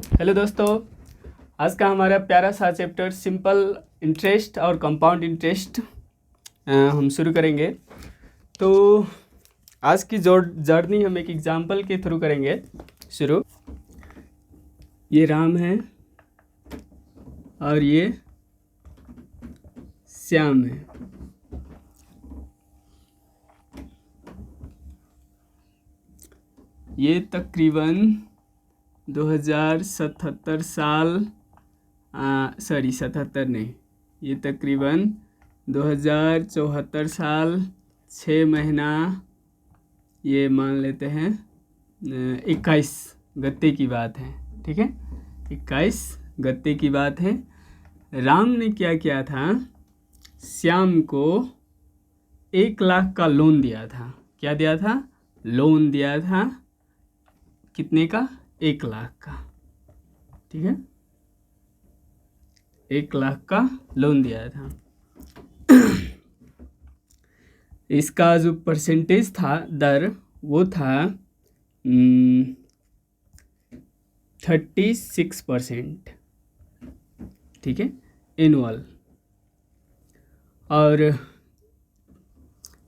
Hello दोस्तों, आज का हमारा प्यारा सा चैप्टर सिंपल इंटरेस्ट और कंपाउंड इंटरेस्ट हम शुरू करेंगे। तो आज की जो जर्नी हम एक एग्जांपल के थ्रू करेंगे शुरू। ये राम है और ये श्याम है। ये तकरीबन 2077 साल 77 नहीं, ये तकरीबन 2074 साल 6 महीना, ये मान लेते हैं 21 गत्ते की बात है। ठीक है, 21 गत्ते की बात है। राम ने क्या किया था, श्याम को 1 लाख का लोन दिया था। क्या दिया था? लोन दिया था। कितने का? 1 लाख का। ठीक है, 1 लाख का लोन दिया था। इसका जो परसेंटेज था, दर, वो था 36%। ठीक है, एनुअल। और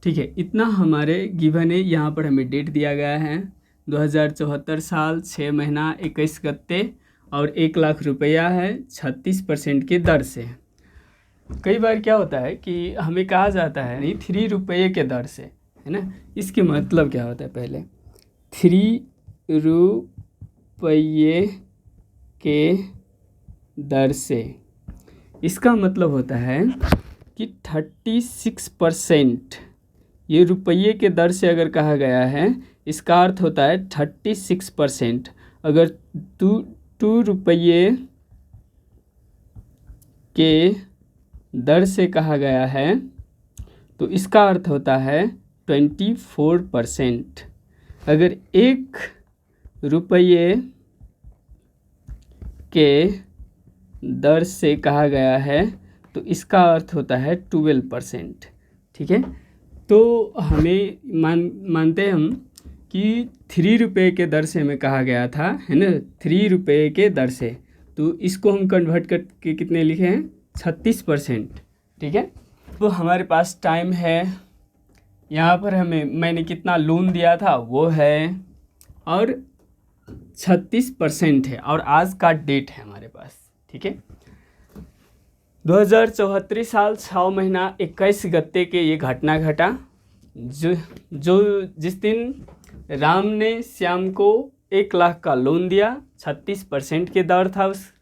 ठीक है, इतना हमारे गिवन है। यहाँ पर हमें डेट दिया गया है 2074 साल 6 महीना 21 गत्ते और 1 लाख रुपया है 36% की दर से। कई बार क्या होता है कि हमें कहा जाता है नहीं 3 रुपये के दर से, है ना। इसके मतलब क्या होता है? पहले 3 रुपये के दर से, इसका मतलब होता है कि 36%। ये रुपये के दर से अगर कहा गया है, इसका अर्थ होता है 36%। अगर 2 रुपये के दर से कहा गया है तो इसका अर्थ होता है 24%। अगर 1 रुपये के दर से कहा गया है तो इसका अर्थ होता है 12%। ठीक है, तो हमें मानते हैं हम कि 3 रुपये के दर से हमें कहा गया था, है ना, 3 रुपये के दर से। तो इसको हम कन्वर्ट करके कितने लिखे हैं? 36%। ठीक है, तो हमारे पास टाइम है, यहाँ पर मैंने कितना लोन दिया था वो है, और 36% है, और आज का डेट है हमारे पास। ठीक है, 2074 साल 6 महीना 21 गत्ते के ये घटना घटा, जो जिस दिन राम ने श्याम को 1 लाख का लोन दिया, 36% के दर था, उस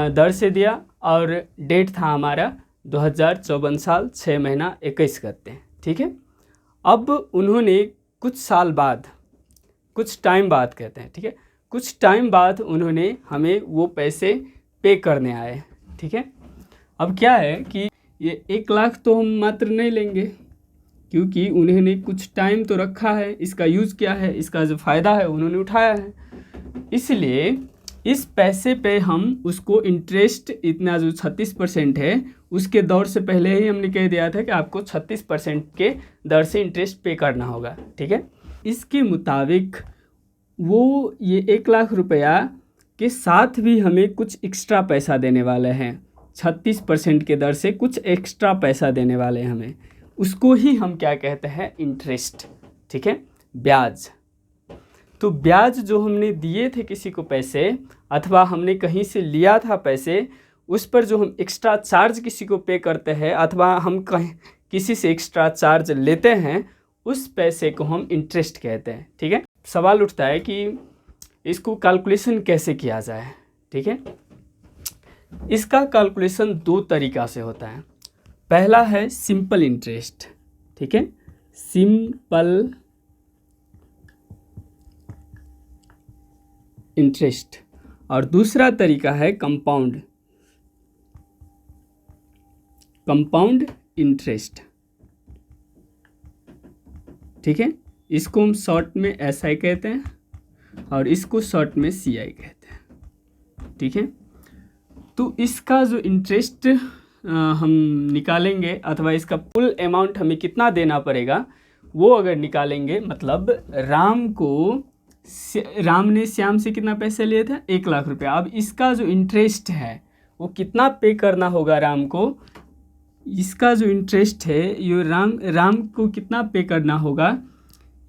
दर से दिया, और डेट था हमारा 2054 साल 6 महीना 21 गत्ते। ठीक है, अब उन्होंने कुछ साल बाद, कुछ टाइम बाद कहते हैं, ठीक है, कुछ टाइम बाद उन्होंने हमें वो पैसे पे करने आए। ठीक है, अब क्या है कि ये 1 लाख तो हम मात्र नहीं लेंगे, क्योंकि उन्होंने कुछ टाइम तो रखा है, इसका यूज़ किया है, इसका जो फ़ायदा है उन्होंने उठाया है। इसलिए इस पैसे पे हम उसको इंटरेस्ट, इतना जो 36% है, उसके दर से पहले ही हमने कह दिया था कि आपको 36% के दर से इंटरेस्ट पे करना होगा। ठीक है, इसके मुताबिक वो ये 1 लाख रुपया के साथ भी हमें कुछ एक्स्ट्रा पैसा देने वाले हैं। 36% के दर से कुछ एक्स्ट्रा पैसा देने वाले हैं हमें, उसको ही हम क्या कहते हैं? इंटरेस्ट। ठीक है, ब्याज। तो ब्याज जो हमने दिए थे किसी को पैसे, अथवा हमने कहीं से लिया था पैसे, उस पर जो हम एक्स्ट्रा चार्ज किसी को पे करते हैं, अथवा हम कहीं किसी से एक्स्ट्रा चार्ज लेते हैं, उस पैसे को हम इंटरेस्ट कहते हैं। ठीक है, सवाल उठता है कि इसको कैलकुलेशन कैसे किया जाए। ठीक है, इसका कैलकुलेशन 2 तरीक़ा से होता है। पहला है सिंपल इंटरेस्ट। ठीक है, सिंपल इंटरेस्ट, और दूसरा तरीका है कंपाउंड इंटरेस्ट। ठीक है, इसको हम शॉर्ट में SI कहते हैं और इसको शॉर्ट में CI कहते हैं। ठीक है, तो इसका जो इंटरेस्ट हम निकालेंगे, अथवा इसका फुल अमाउंट हमें कितना देना पड़ेगा वो अगर निकालेंगे, मतलब राम को राम ने श्याम से कितना पैसे लिए थे, 1,00,000 रुपया। अब इसका जो इंटरेस्ट है वो कितना पे करना होगा राम को, इसका जो इंटरेस्ट है ये राम को कितना पे करना होगा,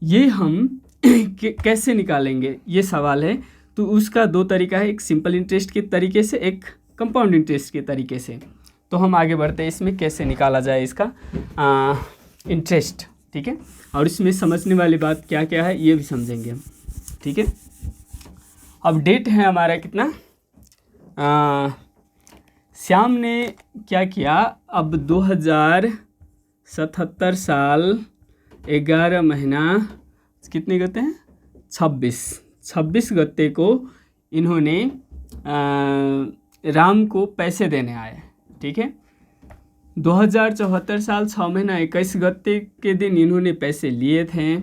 ये हम कैसे निकालेंगे, ये सवाल है। तो उसका दो तरीका है, एक सिंपल इंटरेस्ट के तरीके से, एक कंपाउंड इंटरेस्ट के तरीके से। तो हम आगे बढ़ते हैं इसमें कैसे निकाला जाए इसका इंटरेस्ट, ठीक है। और इसमें समझने वाली बात क्या क्या है ये भी समझेंगे हम, ठीक है। अब डेट है हमारा कितना, श्याम ने क्या किया, अब 2077 साल 11 महीना कितने गते हैं, 26 गते को इन्होंने राम को पैसे देने आए, ठीक है। 2074 साल 6 महीना 21 गते के दिन इन्होंने पैसे लिए थे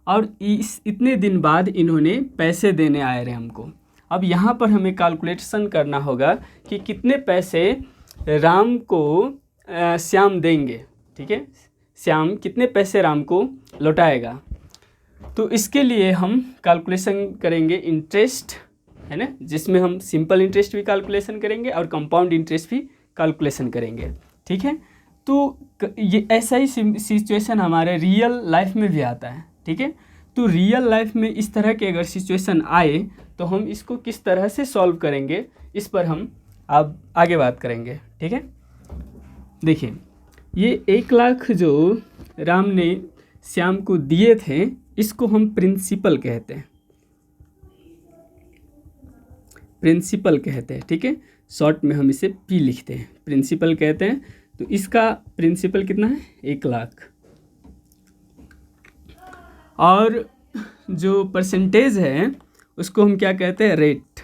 और इतने दिन बाद इन्होंने पैसे देने आए रहे हमको। अब यहाँ पर हमें कैलकुलेशन करना होगा कि कितने पैसे राम को श्याम देंगे, ठीक है। श्याम कितने पैसे राम को लौटाएगा। तो इसके लिए हम कैलकुलेशन करेंगे इंटरेस्ट, है ना, जिसमें हम सिंपल इंटरेस्ट भी कैलकुलेशन करेंगे और कंपाउंड इंटरेस्ट भी कैलकुलेशन करेंगे, ठीक है। तो ये ऐसा ही सिचुएशन हमारे रियल लाइफ में भी आता है, ठीक है। तो रियल लाइफ में इस तरह के अगर सिचुएशन आए तो हम इसको किस तरह से सॉल्व करेंगे, इस पर हम अब आगे बात करेंगे, ठीक है। देखिए, ये 1,00,000 जो राम ने श्याम को दिए थे, इसको हम प्रिंसिपल कहते हैं, प्रिंसिपल कहते हैं, ठीक है। शॉर्ट में हम इसे पी लिखते हैं, प्रिंसिपल कहते हैं। तो इसका प्रिंसिपल कितना है, 1,00,000। और जो परसेंटेज है उसको हम क्या कहते हैं, रेट।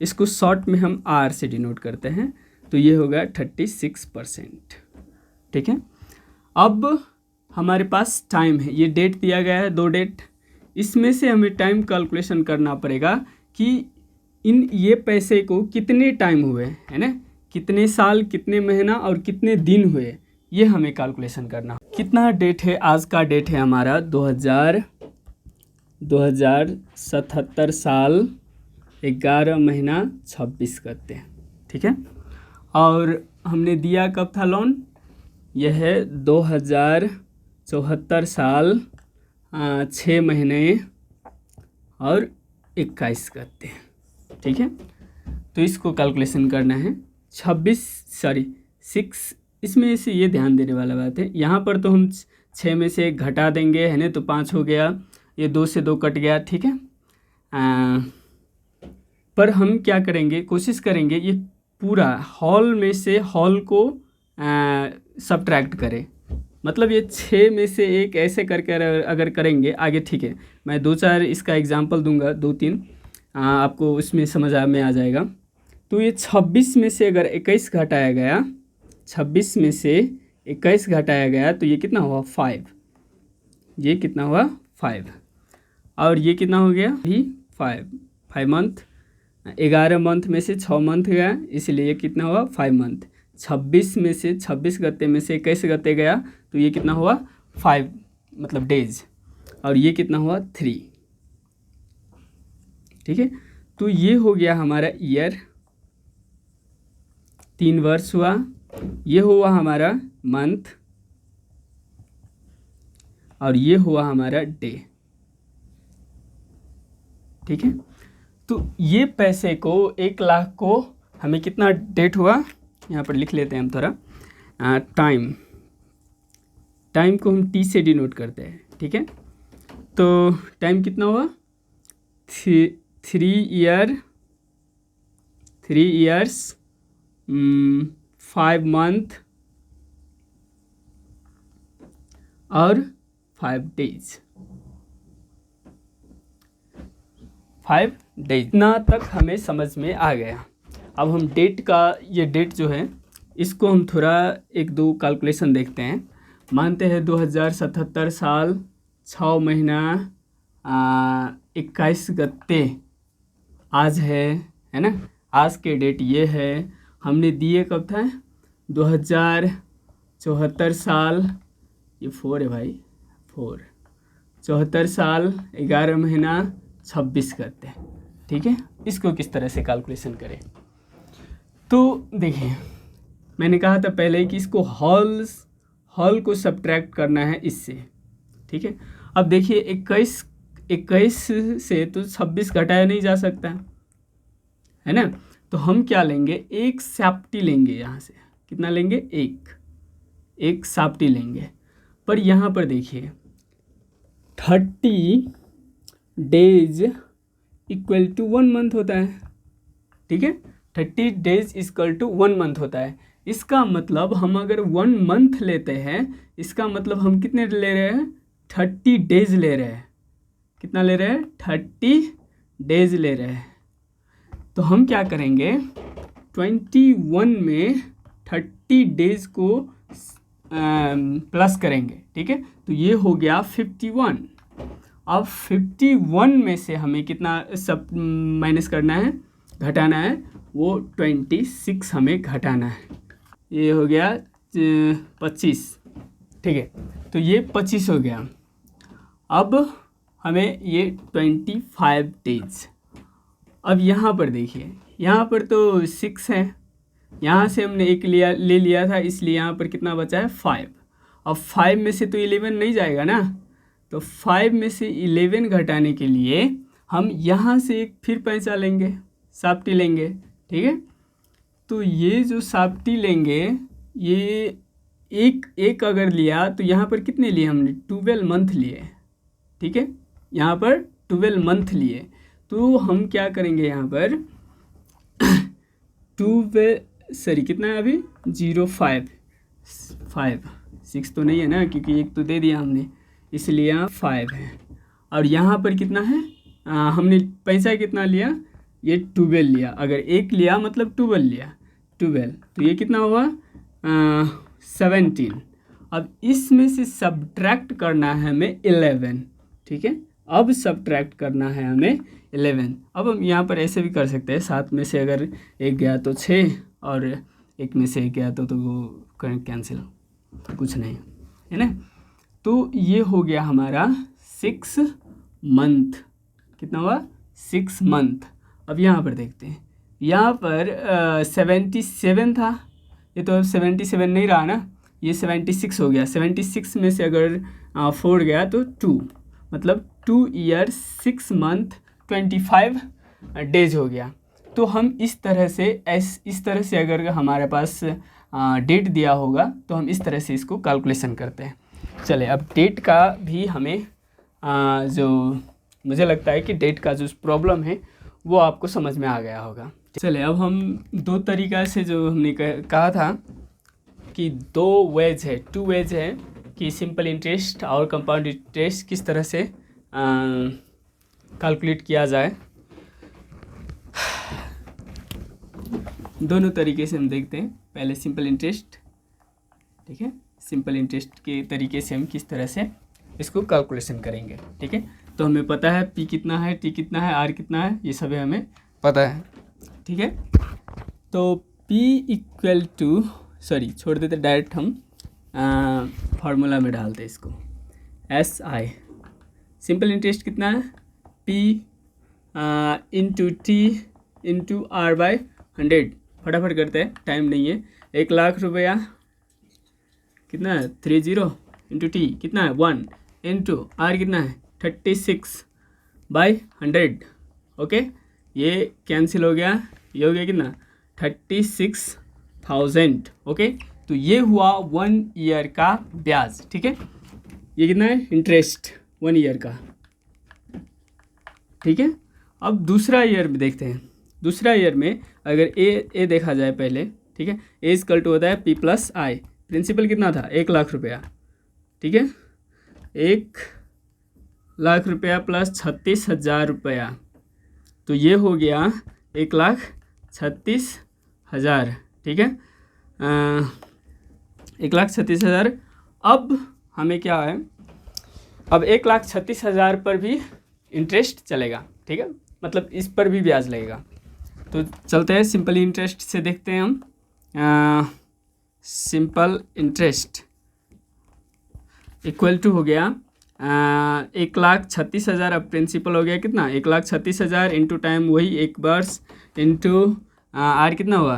इसको शॉर्ट में हम आर से डिनोट करते हैं। तो ये होगा 36%, ठीक है। अब हमारे पास टाइम है, ये डेट दिया गया है, 2 डेट। इसमें से हमें टाइम कैलकुलेशन करना पड़ेगा कि ये पैसे को कितने टाइम हुए, है ना, कितने साल, कितने महीना और कितने दिन हुए, ये हमें कैलकुलेशन करना। कितना डेट है, आज का डेट है हमारा 2077 साल 11 महीना 26 गते, ठीक है। और हमने दिया कब था लोन, यह है 2074 साल 6 महीने और 21 गते, ठीक है। तो इसको कैलकुलेशन करना है 6, इसमें से ये ध्यान देने वाला बात है, यहाँ पर तो हम 6 में से 1 घटा देंगे, है ना, तो 5 हो गया, ये 2 से 2 कट गया, ठीक है। पर हम क्या करेंगे, कोशिश करेंगे ये पूरा हॉल में से हॉल को सब्ट्रैक्ट करें, मतलब ये 6 में से 1 ऐसे करके अगर करेंगे आगे, ठीक है। मैं 2-4 इसका एग्जांपल दूंगा, 2-3 आपको उसमें समझ में आ जाएगा। तो ये 26 में से अगर 21 घटाया गया, 26 में से 21 घटाया गया तो ये कितना हुआ, 5। ये कितना हुआ, 5। और ये कितना हो गया भी 5 मंथ। 11 मंथ में से 6 मंथ गया, इसलिए ये कितना हुआ, 5 मंथ। 26 में से 26 गते में से 21 गते गया तो ये कितना हुआ, 5 मतलब डेज। और ये कितना हुआ, 3, ठीक है। तो ये हो गया हमारा ईयर, 3 वर्ष हुआ। ये हुआ हमारा मंथ और ये हुआ हमारा डे, ठीक है। तो ये पैसे को 1,00,000 को हमें कितना डेट हुआ, यहाँ पर लिख लेते हैं हम थोड़ा, टाइम को हम टी से डिनोट करते हैं, ठीक है। तो टाइम कितना हुआ, 3 इयर्स 5 मंथ और 5 डेज, 5 डेज। इतना तक हमें समझ में आ गया। अब हम डेट का, ये डेट जो है इसको हम थोड़ा 1-2 कैलकुलेशन देखते हैं। मानते हैं 2077 साल 6 महीना 21 गते आज है ना, आज के डेट ये है। हमने दिए कब था, 2074 साल, ये 4 है भाई, 4 74 साल 11 महीना 26 गते। ठीक है, इसको किस तरह से कैलकुलेशन करें? तो देखिए, मैंने कहा था पहले कि इसको हॉल को सब्ट्रैक्ट करना है इससे। ठीक है, अब देखिए 21 से तो 26 घटाया नहीं जा सकता है ना, तो हम क्या लेंगे, एक साप्टी लेंगे यहाँ से। कितना लेंगे? एक साप्टी लेंगे। पर यहाँ पर देखिए 30 डेज इक्वल टू 1 मंथ होता है। ठीक है, 30 डेज इक्वल टू 1 मंथ होता है। इसका मतलब हम अगर 1 मंथ लेते हैं, इसका मतलब हम कितने ले रहे हैं? 30 डेज ले रहे हैं। कितना ले रहे हैं? 30 डेज ले रहे हैं। तो हम क्या करेंगे, 21 में 30 डेज को प्लस करेंगे। ठीक है, तो ये हो गया 51। अब 51 में से हमें कितना सब माइनस करना है, घटाना है, वो 26 हमें घटाना है। ये हो गया 25। ठीक है, तो ये 25 हो गया। अब हमें ये 25 डेज। अब यहाँ पर देखिए, यहाँ पर तो 6 है, यहाँ से हमने एक ले लिया था, इसलिए यहाँ पर कितना बचा है? 5। अब 5 में से तो 11 नहीं जाएगा ना, तो 5 में से 11 घटाने के लिए हम यहाँ से एक फिर पैसा लेंगे, साप्टी लेंगे। ठीक है, तो ये जो साप्टी लेंगे, ये एक अगर लिया तो यहाँ पर कितने लिए हमने? 12 मंथ लिए। ठीक है, यहाँ पर 12 मंथ लिए। तो हम क्या करेंगे यहाँ पर कितना है अभी? 5 6 तो नहीं है ना, क्योंकि एक तो दे दिया हमने, इसलिए यहाँ 5 है। और यहाँ पर कितना है? हमने पैसा कितना लिया? ये 12 लिया। अगर एक लिया मतलब 12 लिया, 12, तो ये कितना हुआ? 17। अब इसमें से सब्ट्रैक्ट करना है हमें 11। ठीक है, अब सब्ट्रैक्ट करना है हमें 11। अब हम यहाँ पर ऐसे भी कर सकते हैं, 7 में से अगर एक गया तो 6, और एक में से एक गया तो वो कैंसिल, कुछ नहीं है ना। तो ये हो गया हमारा 6 मंथ। कितना हुआ? 6 मंथ। अब यहाँ पर देखते हैं, यहाँ पर 77 था, ये तो अब 77 नहीं रहा ना, ये 76 हो गया। 76 में से अगर 4 गया तो 2, मतलब 2 ईयर 6 मंथ 25 डेज हो गया। तो हम इस तरह से अगर हमारे पास डेट दिया होगा तो हम इस तरह से इसको कैलकुलेशन करते हैं। चले, अब डेट का भी हमें जो मुझे लगता है कि डेट का जो प्रॉब्लम है वो आपको समझ में आ गया होगा। चले, अब हम 2 तरीक़ा से, जो हमने कहा था कि 2 वेज है कि सिंपल इंटरेस्ट और कंपाउंड इंटरेस्ट किस तरह से कैलकुलेट किया जाए। दोनों तरीके से हम देखते हैं। पहले सिंपल इंटरेस्ट, ठीक है, सिंपल इंटरेस्ट के तरीके से हम किस तरह से इसको कैलकुलेशन करेंगे। ठीक है, तो हमें पता है P कितना है, T कितना है, R कितना है, ये सब हमें पता है। ठीक है, तो P इक्वल टू, छोड़ देते, डायरेक्ट हम फार्मूला में डालते इसको, SI। सिंपल इंटरेस्ट कितना है? P into T into R/100। फटाफट करते हैं, टाइम नहीं है। 1 लाख रुपया कितना है? 30 इंटू T कितना है? 1 इंटू R कितना है? 36/100। ओके, ये कैंसिल हो गया, ये हो गया कितना? 36,000। ओके, तो ये हुआ 1 ईयर का ब्याज। ठीक है, ये कितना है? इंटरेस्ट 1 ईयर का। ठीक है, अब दूसरा ईयर में देखते हैं। दूसरा ईयर में अगर ए देखा जाए पहले, ठीक है, ए इक्वल टू होता है P + I। प्रिंसिपल कितना था? 1 लाख रुपया। ठीक है, 1 लाख रुपया प्लस 36,000 रुपया, तो ये हो गया 1,36,000। ठीक है, 1,36,000। अब हमें क्या है, अब 1,36,000 पर भी इंटरेस्ट चलेगा। ठीक है, मतलब इस पर भी ब्याज लगेगा। तो चलते हैं सिंपल इंटरेस्ट से देखते हैं हम। सिंपल इंटरेस्ट इक्वल टू हो गया 1,36,000। अब प्रिंसिपल हो गया कितना, 1,36,000 इंटू टाइम वही 1 वर्ष इंटू आर कितना हुआ,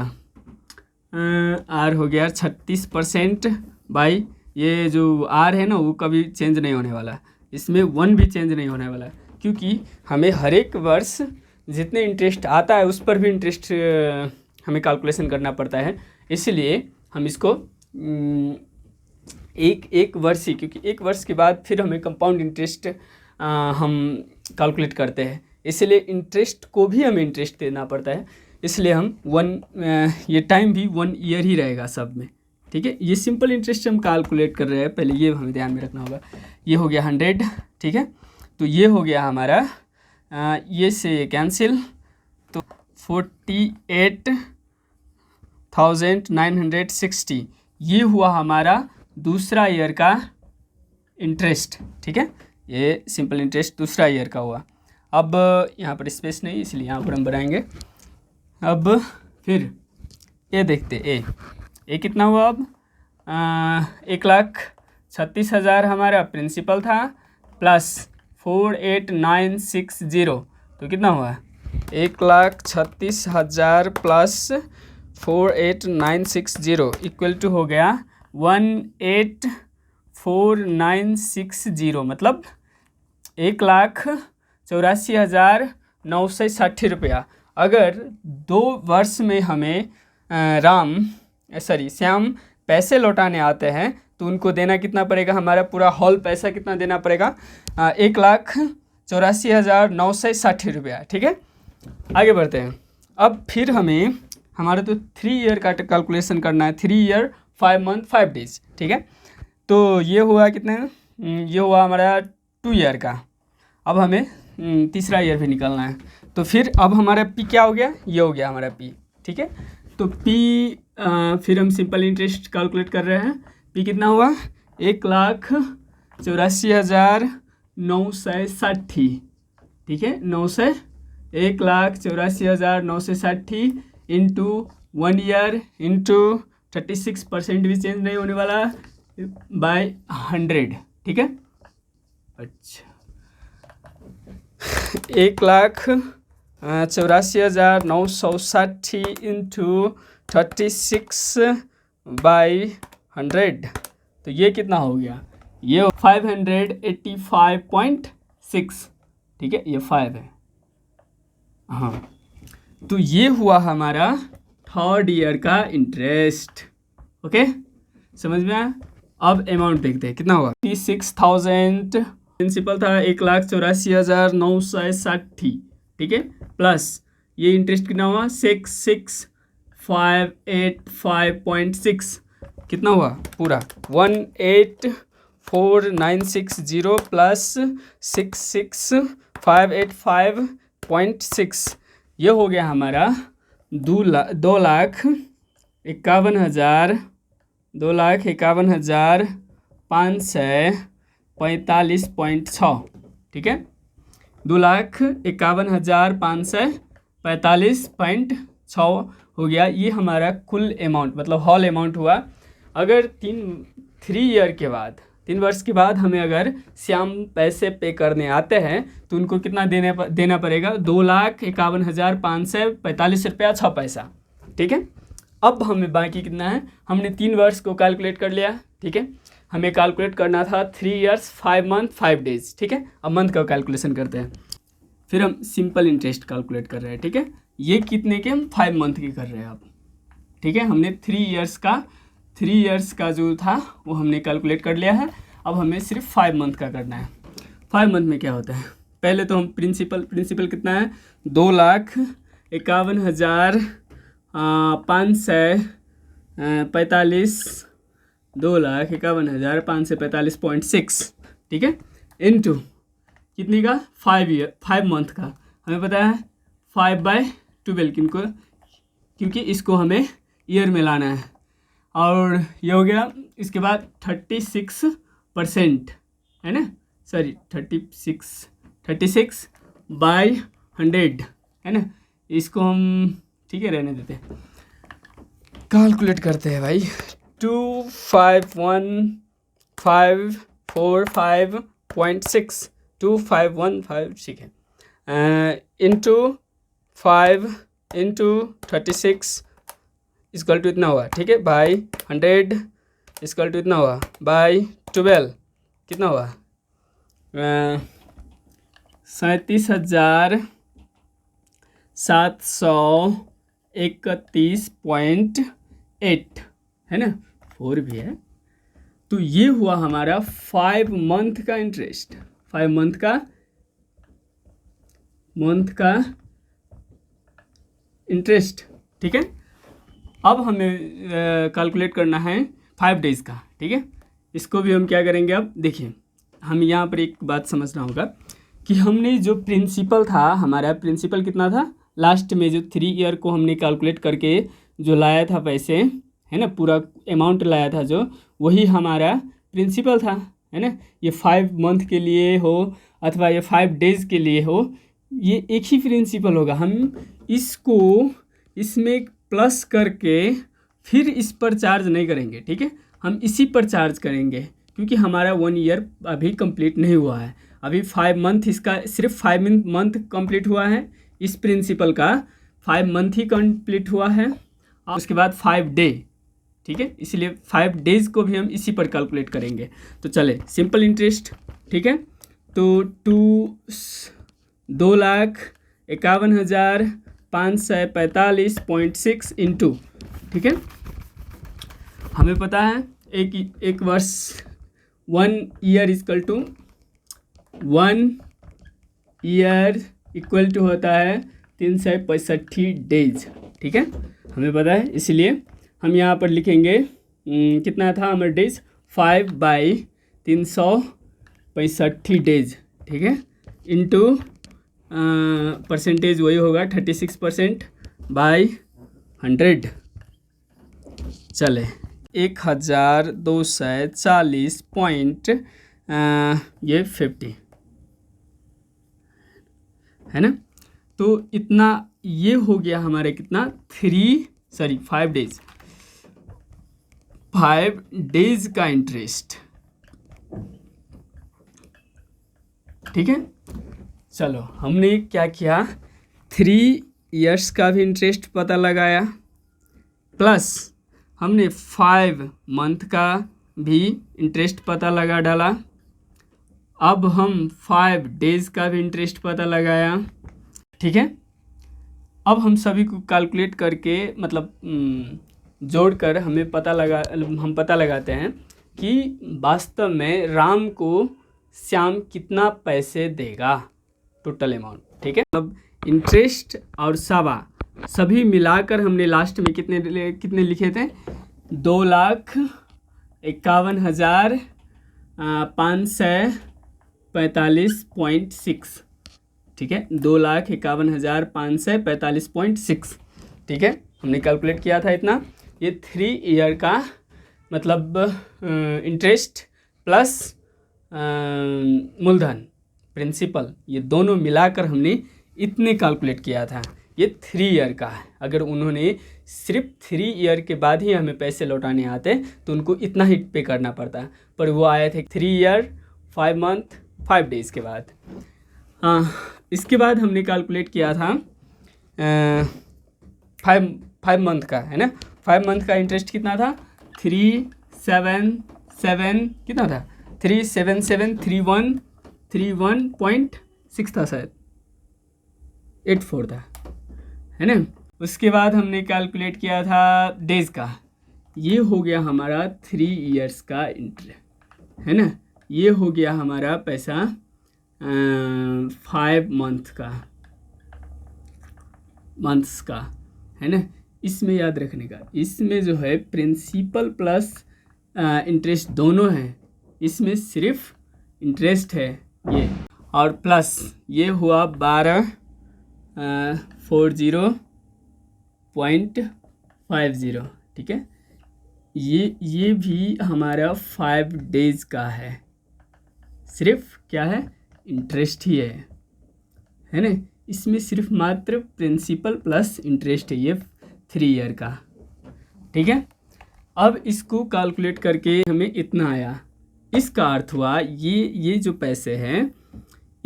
आर हो गया 36% बाई ये जो आर है ना वो कभी चेंज नहीं होने वाला, इसमें 1 भी चेंज नहीं होने वाला, क्योंकि हमें हर एक वर्ष जितने इंटरेस्ट आता है उस पर भी इंटरेस्ट हमें कैलकुलेशन करना पड़ता है। इसलिए हम इसको एक वर्ष ही, क्योंकि एक वर्ष के बाद फिर हमें कंपाउंड इंटरेस्ट हम कैलकुलेट करते हैं, इसलिए इंटरेस्ट को भी हमें इंटरेस्ट देना पड़ता है। इसलिए हम ये टाइम भी 1 ईयर ही रहेगा सब में, ठीक है। ये सिंपल इंटरेस्ट हम कैलकुलेट कर रहे हैं, पहले ये हमें ध्यान में रखना होगा। ये हो गया 100, ठीक है। तो ये हो गया हमारा ये से कैंसिल, तो 48,960 ये हुआ हमारा दूसरा ईयर का इंटरेस्ट, ठीक है। ये सिंपल इंटरेस्ट दूसरा ईयर का हुआ। अब यहाँ पर स्पेस नहीं, इसलिए यहाँ पर हम बनाएंगे। अब फिर ए देखते, ए कितना हुआ अब, 1,36,000 हमारा प्रिंसिपल था प्लस 48,960, तो कितना हुआ 1,36,000 प्लस 48,960 इक्वल टू हो गया 18,4960, मतलब 1,84,960 रुपया। अगर 2 वर्ष में हमें श्याम पैसे लौटाने आते हैं तो उनको देना कितना पड़ेगा, हमारा पूरा हॉल पैसा कितना देना पड़ेगा, 1,84,960 रुपया, ठीक है। आगे बढ़ते हैं। अब फिर हमें हमारा तो 3 ईयर का कैलकुलेशन करना है, 3 ईयर 5 मंथ 5 डेज, ठीक है। तो ये हुआ कितने, ये हुआ हमारा 2 ईयर का। अब हमें तीसरा ईयर भी निकालना है, तो फिर अब हमारा पी क्या हो गया, ये हो गया हमारा पी, ठीक है। तो पी फिर हम सिंपल इंटरेस्ट कैलकुलेट कर रहे हैं। पी कितना हुआ 1,84,960, ठीक है, 1,84,960 इंटू 1 ईयर इंटू 36% भी चेंज नहीं होने वाला बाय 100, ठीक है। अच्छा 1,84,960 इंटू 36 बाई 100, तो ये कितना हो गया, ये 585.6, ठीक है, ये 5 है, हाँ। तो ये हुआ हमारा 3rd ईयर का इंटरेस्ट, ओके, समझ में आया। अब अमाउंट देखते हैं कितना हुआ, 36,000 प्रिंसिपल था 1,84,960, ठीक है, प्लस ये इंटरेस्ट कितना हुआ 6,6,585.6, कितना हुआ पूरा 18,4,960 प्लस 6,6,585.6, ये हो गया हमारा 2,51,545.6, ठीक है, 2,51,545.6 हो गया। ये हमारा कुल अमाउंट मतलब हॉल अमाउंट हुआ। अगर 3 ईयर के बाद 3 वर्ष के बाद हमें अगर श्याम पैसे पे करने आते हैं तो उनको कितना देना पड़ेगा, 2,51,545 रुपया 6 पैसा, ठीक है। अब हमें बाकी कितना है, हमने 3 वर्ष को कैलकुलेट कर लिया, ठीक है। हमें कैलकुलेट करना था 3 ईयर्स 5 मंथ 5 डेज, ठीक है। अब मंथ का कैलकुलेशन करते हैं। फिर हम सिंपल इंटरेस्ट कैलकुलेट कर रहे हैं, ठीक है। ये कितने के, हम 5 मंथ के कर रहे हैं अब, ठीक है। हमने 3 ईयर्स का जो था वो हमने कैलकुलेट कर लिया है। अब हमें सिर्फ 5 मंथ का करना है। 5 मंथ में क्या होता है, पहले तो हम प्रिंसिपल कितना है 2,51,545 2,51,545.6, ठीक है, इनटू कितने का 5 मंथ का, हमें पता है 5/12 किनको, क्योंकि इसको हमें ईयर में लाना है। और ये हो गया, इसके बाद 36% है ना, सॉरी 36/100 है ना, इसको हम ठीक है रहने देते हैं। कैलकुलेट करते हैं भाई, 251,545 36.62515 ठीक है, इंटू 5 इंटू 36 इक्वल टू इतना हुआ, ठीक है, बाई 100 इक्वल टू इतना हुआ, बाई 12 कितना हुआ, 37,731.8 है ना, 4 भी है। तो ये हुआ हमारा 5 मंथ का इंटरेस्ट, 5 मंथ का इंटरेस्ट, ठीक है। अब हमें कैलकुलेट करना है 5 डेज़ का, ठीक है। इसको भी हम क्या करेंगे, अब देखिए हम यहाँ पर एक बात समझना होगा कि हमने जो प्रिंसिपल था, हमारा प्रिंसिपल कितना था, लास्ट में जो 3 ईयर को हमने कैलकुलेट करके जो लाया था पैसे, है ना, पूरा अमाउंट लाया था जो, वही हमारा प्रिंसिपल था, है ना। ये 5 मंथ के लिए हो अथवा ये 5 डेज़ के लिए हो, ये एक ही प्रिंसिपल होगा। हम इसको इसमें प्लस करके फिर इस पर चार्ज नहीं करेंगे, ठीक है, हम इसी पर चार्ज करेंगे क्योंकि हमारा 1 ईयर अभी कंप्लीट नहीं हुआ है, अभी 5 मंथ, इसका सिर्फ 5 मंथ कंप्लीट हुआ है, इस प्रिंसिपल का 5 मंथ ही कंप्लीट हुआ है, और उसके बाद 5 डे, ठीक है, इसलिए 5 डेज़ को भी हम इसी पर कैलकुलेट करेंगे। तो चले सिंपल इंटरेस्ट, ठीक है, तो 2,51,545.6 इंटू, ठीक है, हमें पता है एक वर्ष 1 year equal to 1 year equal to होता है 365 डेज, ठीक है, हमें पता है, इसलिए हम यहाँ पर लिखेंगे कितना था हमारा डेज, 5/365 डेज, ठीक है, इंटू परसेंटेज वही होगा 36% बाई 100, चले 1,240.50 है ना। तो इतना ये हो गया हमारे कितना 5 डेज का इंटरेस्ट, ठीक है। चलो हमने क्या किया, 3 इयर्स का भी इंटरेस्ट पता लगाया, प्लस हमने 5 मंथ का भी इंटरेस्ट पता लगा डाला, अब हम 5 डेज़ का भी इंटरेस्ट पता लगाया, ठीक है। अब हम सभी को कैलकुलेट करके मतलब जोड़कर हम पता लगाते हैं कि वास्तव में राम को श्याम कितना पैसे देगा, टोटल अमाउंट, ठीक है। अब इंटरेस्ट और सवा सभी मिलाकर हमने लास्ट में कितने लिखे थे, 2,51,545.6, ठीक है, 2,51,545.6, ठीक है, हमने कैलकुलेट किया था इतना। ये 3 ईयर का मतलब इंटरेस्ट प्लस मूलधन प्रिंसिपल, ये दोनों मिलाकर हमने इतने कैलकुलेट किया था। ये 3 ईयर का है, अगर उन्होंने सिर्फ 3 ईयर के बाद ही हमें पैसे लौटाने आते तो उनको इतना ही पे करना पड़ता, पर वो आए थे 3 ईयर 5 मंथ 5 डेज़ के बाद। इसके बाद हमने कैलकुलेट किया था 5 मंथ का, है ना, 5 मंथ का इंटरेस्ट कितना था, 377 कितना था, 37731.6 था शायद, 84 था, है ना। उसके बाद हमने कैलकुलेट किया था डेज़ का, ये हो गया हमारा 3 इयर्स का इंटरेस्ट, है ना, ये हो गया हमारा पैसा 5 मंथ्स का, है ना। इसमें याद रखने का, इसमें जो है प्रिंसिपल प्लस इंटरेस्ट दोनों हैं, इसमें सिर्फ इंटरेस्ट है ये, और प्लस ये हुआ 1240.50, ठीक है। ये भी हमारा 5 डेज़ का है, सिर्फ क्या है, इंटरेस्ट ही है ना। इसमें सिर्फ मात्र प्रिंसिपल प्लस इंटरेस्ट है, ये 3 ईयर का, ठीक है। अब इसको कैलकुलेट करके हमें इतना आया इसका अर्थ हुआ ये जो पैसे हैं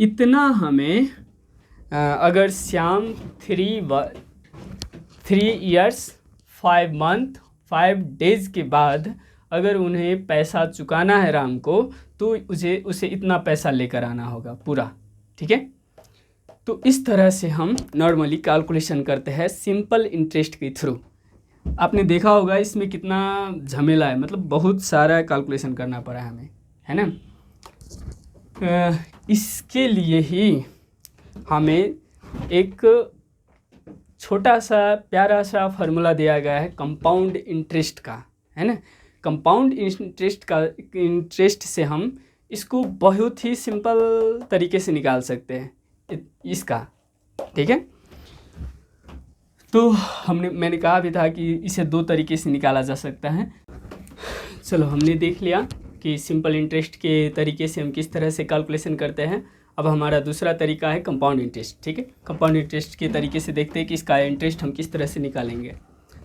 इतना हमें अगर श्याम 3 ईयर्स 5 मंथ 5 डेज़ के बाद अगर उन्हें पैसा चुकाना है राम को, तो उसे इतना पैसा लेकर आना होगा पूरा। ठीक है, तो इस तरह से हम नॉर्मली कैलकुलेशन करते हैं सिंपल इंटरेस्ट के थ्रू। आपने देखा होगा इसमें कितना झमेला है, मतलब बहुत सारा कैलकुलेशन करना पड़ा है हमें, है ना। इसके लिए ही हमें एक छोटा सा प्यारा सा फार्मूला दिया गया है कंपाउंड इंटरेस्ट का, है ना। कंपाउंड इंटरेस्ट से हम इसको बहुत ही सिंपल तरीके से निकाल सकते हैं इसका। ठीक है, तो मैंने कहा भी था कि इसे 2 तरीके से निकाला जा सकता है। चलो, हमने देख लिया कि सिंपल इंटरेस्ट के तरीके से हम किस तरह से कैलकुलेशन करते हैं। अब हमारा दूसरा तरीका है कंपाउंड इंटरेस्ट। ठीक है, कंपाउंड इंटरेस्ट के तरीके से देखते हैं कि इसका इंटरेस्ट हम किस तरह से निकालेंगे।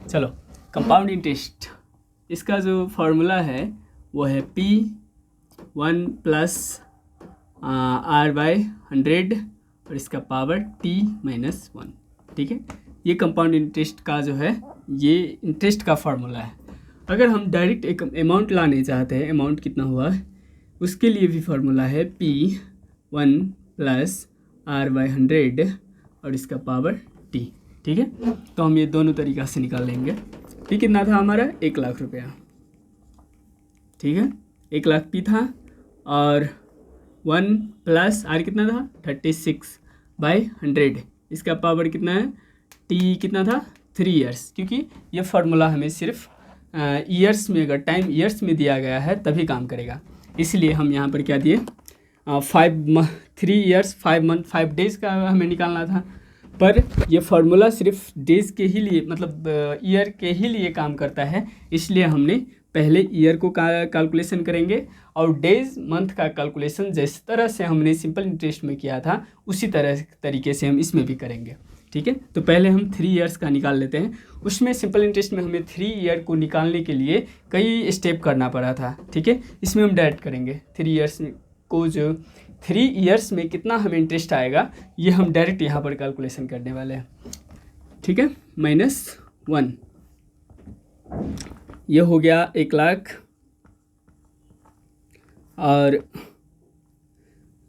चलो, कंपाउंड इंटरेस्ट, इसका जो फार्मूला है वो है P1 प्लस R/100 और इसका पावर T-1। ठीक है, ये कंपाउंड इंटरेस्ट का जो है ये इंटरेस्ट का फार्मूला है। अगर हम डायरेक्ट एक अमाउंट लाने चाहते हैं, अमाउंट कितना हुआ, उसके लिए भी फार्मूला है P1 प्लस R/100 और इसका पावर T। ठीक है, तो हम ये दोनों तरीक़ा से निकाल लेंगे। P कितना था हमारा 1 लाख रुपया। ठीक है, 1 लाख P था और 1 प्लस R कितना था 36/100, इसका पावर कितना है T कितना था 3 ईयर्स, क्योंकि ये फार्मूला हमें सिर्फ ईयर्स में, अगर टाइम ईयर्स में दिया गया है तभी काम करेगा। इसलिए हम यहाँ पर क्या दिए 3 ईयर्स 5 मंथ 5 डेज़ का हमें निकालना था, पर ये फार्मूला सिर्फ डेज़ के ही लिए, मतलब ईयर के ही लिए काम करता है। इसलिए हमने पहले ईयर को कैलकुलेशन करेंगे और डेज़ मंथ का कैलकुलेशन जिस तरह से हमने सिंपल इंटरेस्ट में किया था उसी तरीके से हम इसमें भी करेंगे। ठीक है, तो पहले हम 3 ईयर्स का निकाल लेते हैं। उसमें सिंपल इंटरेस्ट में हमें 3 ईयर को निकालने के लिए कई स्टेप करना पड़ा था। ठीक है, इसमें हम डायरेक्ट करेंगे 3 ईयर्स को, जो 3 ईयर्स में कितना हमें इंटरेस्ट आएगा ये हम डायरेक्ट यहाँ पर कैलकुलेशन करने वाले हैं। ठीक है, -1, ये हो गया 1 लाख और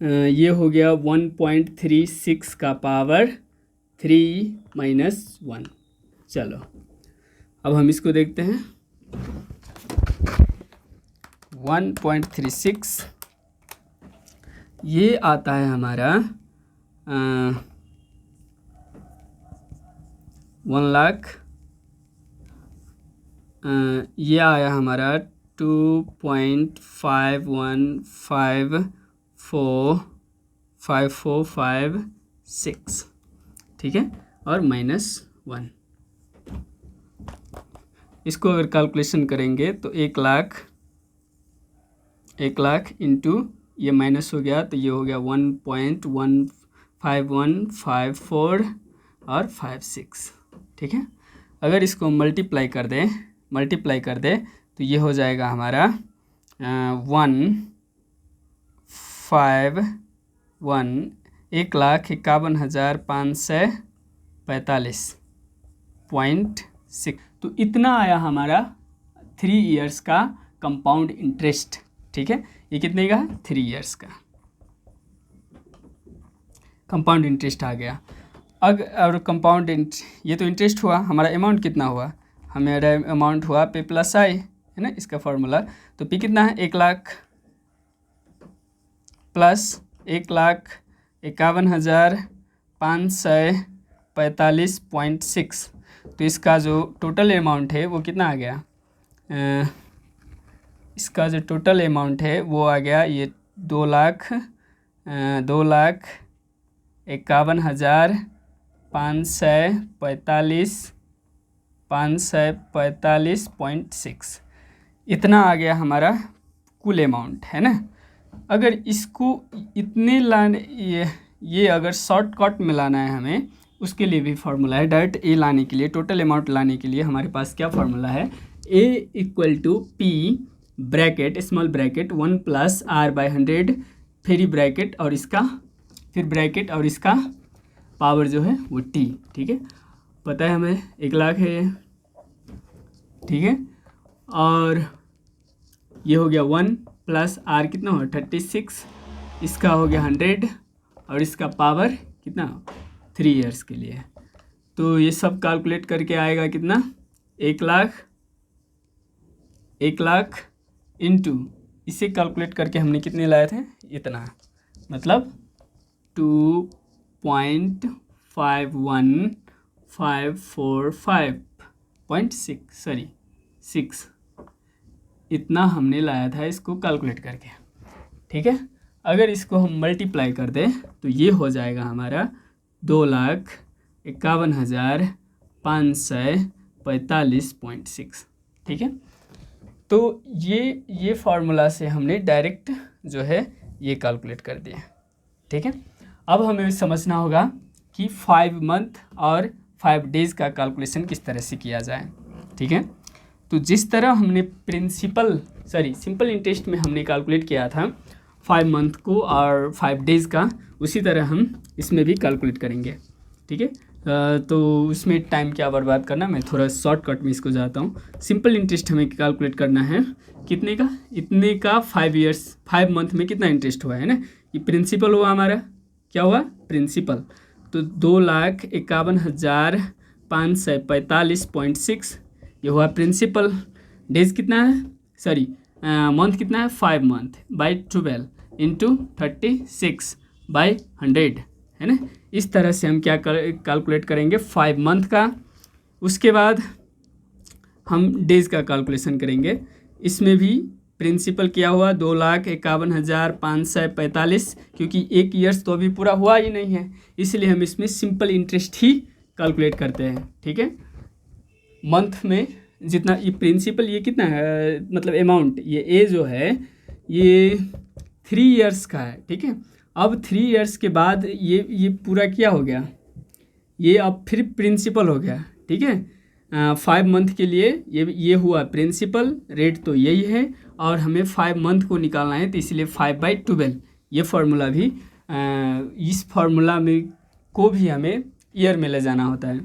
ये हो गया 1.36 का पावर 3 - 1। चलो, अब हम इसको देखते हैं। 1.36 ये आता है हमारा 1 लाख, ये आया हमारा 2.51545456। ठीक है, और -1, इसको अगर कैलकुलेशन करेंगे तो 1 लाख इंटू ये माइनस हो गया तो ये हो गया 1.15154 और 56। ठीक है, अगर इसको मल्टीप्लाई कर दें तो ये हो जाएगा हमारा 1,51,545.6। तो इतना आया हमारा 3 ईयर्स का कंपाउंड इंटरेस्ट। ठीक है, ये कितने का 3 ईयर्स का कंपाउंड इंटरेस्ट आ गया। और कंपाउंड ये तो इंटरेस्ट हुआ, हमारा अमाउंट कितना हुआ, हमारा अमाउंट हुआ P + I, है ना, इसका फार्मूला। तो P कितना है 1 लाख प्लस 1,51,545.6। तो इसका जो टोटल अमाउंट है वो कितना आ गया, इसका जो टोटल अमाउंट है वो आ गया ये 2,51,545.6 इतना आ गया हमारा कुल अमाउंट, है ना। अगर इसको इतने लाने, ये अगर शॉर्टकट में लाना है हमें, उसके लिए भी फार्मूला है। डायरेक्ट ए लाने के लिए, टोटल अमाउंट लाने के लिए हमारे पास क्या फार्मूला है, A = P bracket small bracket 1 plus r by 100 फिर ब्रैकेट और इसका फिर ब्रैकेट और इसका पावर जो है वो टी, ठीक है। पता है हमें 1 लाख है ये, ठीक है। और ये हो गया 1 प्लस आर कितना हो 36, इसका हो गया 100 और इसका पावर कितना 3 ईयर्स के लिए। तो ये सब कैलकुलेट करके आएगा कितना 1 लाख इंटू इसे कैलकुलेट करके हमने कितने लाए थे इतना, मतलब 2.51545.6 इतना हमने लाया था इसको कैलकुलेट करके, ठीक है। अगर इसको हम मल्टीप्लाई कर दें तो ये हो जाएगा हमारा 2,51,545.6, ठीक है। तो ये फार्मूला से हमने डायरेक्ट जो है ये कैलकुलेट कर दिया, ठीक है। अब हमें समझना होगा कि 5 मंथ और 5 डेज़ का कैलकुलेशन किस तरह से किया जाए, ठीक है। तो जिस तरह हमने सिंपल इंटरेस्ट में हमने कैलकुलेट किया था 5 मंथ को और 5 डेज़ का, उसी तरह हम इसमें भी कैलकुलेट करेंगे, ठीक है। तो उसमें टाइम क्या बर्बाद करना, मैं थोड़ा शॉर्टकट में इसको जाता हूँ। सिंपल इंटरेस्ट हमें कैलकुलेट करना है कितने का, इतने का 5 मंथ में कितना इंटरेस्ट हुआ है ना, ये प्रिंसिपल हुआ हमारा, क्या हुआ प्रिंसिपल। तो 2,51,545.6 ये हुआ प्रिंसिपल। डेज कितना है, मंथ कितना है 5 मंथ बाई 12 इंटू 36 बाई 100, है ना। इस तरह से हम क्या कैलकुलेट करेंगे 5 मंथ का। उसके बाद हम डेज़ का कैलकुलेशन करेंगे। इसमें भी प्रिंसिपल क्या हुआ 2,51,545, क्योंकि 1 ईयर्स तो अभी पूरा हुआ ही नहीं है, इसलिए हम इसमें सिंपल इंटरेस्ट ही कैलकुलेट करते हैं, ठीक है। मंथ में जितना ये प्रिंसिपल ये कितना है, मतलब अमाउंट ये ए जो है ये 3 ईयर्स का है, ठीक है। अब 3 ईयर्स के बाद ये पूरा क्या हो गया, ये अब फिर प्रिंसिपल हो गया, ठीक है। 5 मंथ के लिए ये हुआ प्रिंसिपल, रेट तो यही है और हमें 5 मंथ को निकालना है, तो इसलिए 5/12 ये फार्मूला भी इस फार्मूला में को भी हमें ईयर में ले जाना होता है।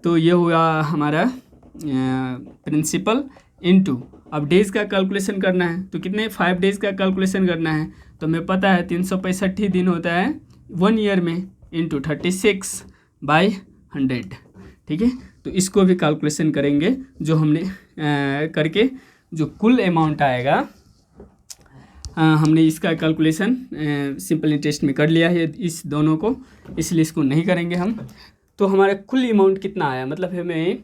तो ये हुआ हमारा प्रिंसिपल इनटू, अब डेज़ का कैलकुलेशन करना है तो कितने 5 डेज़ का कैलकुलेशन करना है, तो हमें पता है 365 ही दिन होता है 1 ईयर में, इंटू 36 बाई 100, ठीक है। तो इसको भी कैलकुलेशन करेंगे, जो हमने करके जो कुल अमाउंट आएगा, हमने इसका कैलकुलेशन सिंपल इंटरेस्ट में कर लिया है इस दोनों को, इसलिए इसको नहीं करेंगे हम। तो हमारा कुल अमाउंट कितना आया, मतलब हमें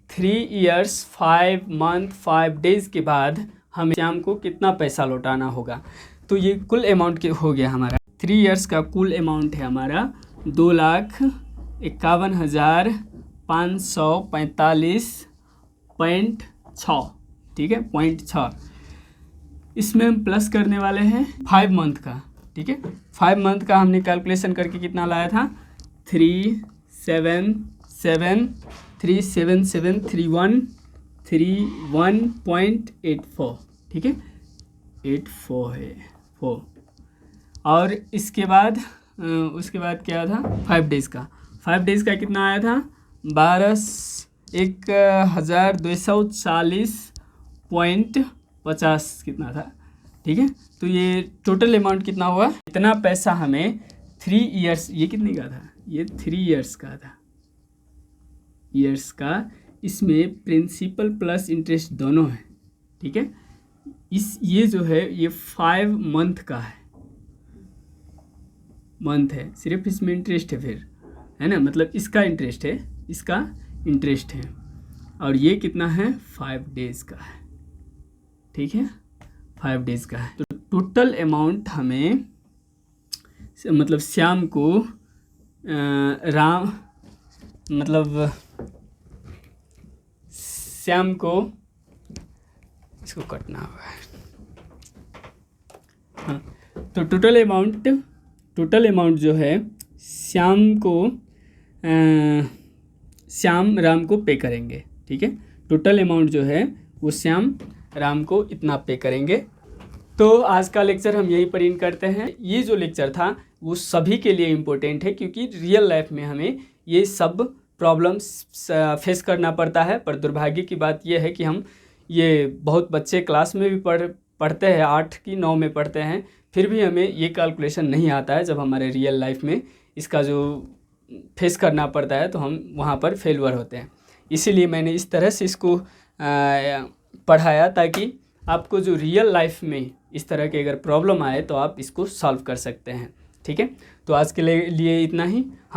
3 ईयर्स 5 मंथ 5 डेज़ के बाद हमें श्याम को कितना पैसा लौटाना होगा। तो ये कुल अमाउंट हो गया हमारा, 3 ईयर्स का कुल अमाउंट है हमारा 2,51,545.6, ठीक है 0.6। इसमें हम प्लस करने वाले हैं 5 मंथ का, ठीक है। 5 मंथ का हमने कैलकुलेशन करके कितना लाया था 3773131.84, ठीक है 84 है 4। और इसके बाद उसके बाद क्या था 5 डेज़ का, 5 डेज़ का कितना आया था 12,1,240.50 कितना था, ठीक है। तो ये टोटल अमाउंट कितना हुआ, इतना पैसा हमें 3 ईयर्स, ये कितने का था, ये 3 ईयर्स का था, ईयर्स का। इसमें प्रिंसिपल प्लस इंटरेस्ट दोनों है, ठीक है। ये जो है ये 5 मंथ का है, मंथ है, सिर्फ इसमें इंटरेस्ट है फिर, है ना, मतलब इसका इंटरेस्ट है, इसका इंटरेस्ट है। और ये कितना है 5 डेज़ का है, ठीक है 5 डेज़ का है। तो टोटल अमाउंट हमें मतलब श्याम को श्याम को इसको कटना होगा, हाँ। तो टोटल अमाउंट जो है श्याम राम को पे करेंगे, ठीक है। टोटल अमाउंट जो है वो श्याम राम को इतना पे करेंगे। तो आज का लेक्चर हम यहीं पर इन करते हैं। ये जो लेक्चर था वो सभी के लिए इम्पोर्टेंट है, क्योंकि रियल लाइफ में हमें ये सब प्रॉब्लम्स फेस करना पड़ता है। पर दुर्भाग्य की बात ये है कि हम ये बहुत बच्चे क्लास में भी पढ़ते हैं, 8 की 9 में पढ़ते हैं, फिर भी हमें ये कैलकुलेशन नहीं आता है। जब हमारे रियल लाइफ में इसका जो फेस करना पड़ता है तो हम वहाँ पर फेलवर होते हैं। इसीलिए मैंने इस तरह से इसको पढ़ाया, ताकि आपको जो रियल लाइफ में इस तरह के अगर प्रॉब्लम आए तो आप इसको सॉल्व कर सकते हैं। ठीक है, तो आज के लिए इतना ही। हम